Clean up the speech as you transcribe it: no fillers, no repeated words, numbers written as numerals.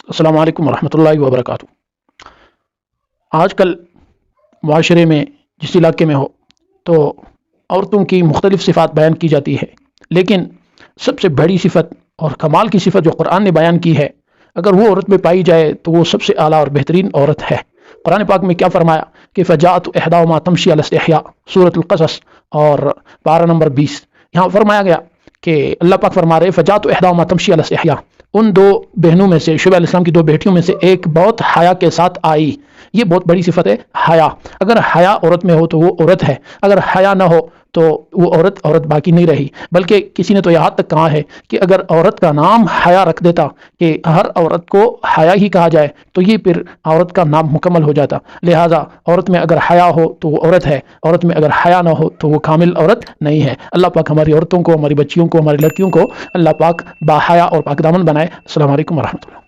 السلام علیکم ورحمۃ اللہ وبرکاتہ۔ آج کل معاشرے میں جس علاقے میں ہو تو عورتوں کی مختلف صفات بیان کی جاتی ہے، لیکن سب سے بڑی صفت اور کمال کی صفت جو قرآن نے بیان کی ہے، اگر وہ عورت میں پائی جائے تو وہ سب سے اعلیٰ اور بہترین عورت ہے۔ قرآن پاک میں کیا فرمایا کہ فجاءت احداہما تمشی علی استحیاء، سورۃ القصص اور پارہ نمبر 20، یہاں فرمایا گیا کہ اللہ پاک فرما رہے فجاءت احداہما تمشی علی استحیاء، ان دو بہنوں میں سے، شعیب علیہ السلام کی دو بیٹیوں میں سے ایک بہت حیا کے ساتھ آئی۔ یہ بہت بڑی صفت ہے، حیا۔ اگر حیا عورت میں ہو تو وہ عورت ہے، اگر حیا نہ ہو تو وہ عورت باقی نہیں رہی۔ بلکہ کسی نے تو یہاں تک کہا ہے کہ اگر عورت کا نام حیا رکھ دیتا کہ ہر عورت کو حیا ہی کہا جائے تو یہ پھر عورت کا نام مکمل ہو جاتا۔ لہٰذا عورت میں اگر حیا ہو تو وہ عورت ہے، عورت میں اگر حیا نہ ہو تو وہ کامل عورت نہیں ہے۔ اللہ پاک ہماری عورتوں کو، ہماری بچیوں کو، ہماری لڑکیوں کو اللہ پاک باحیا اور پاک دامن بنائے۔ السلام علیکم ورحمۃ اللہ۔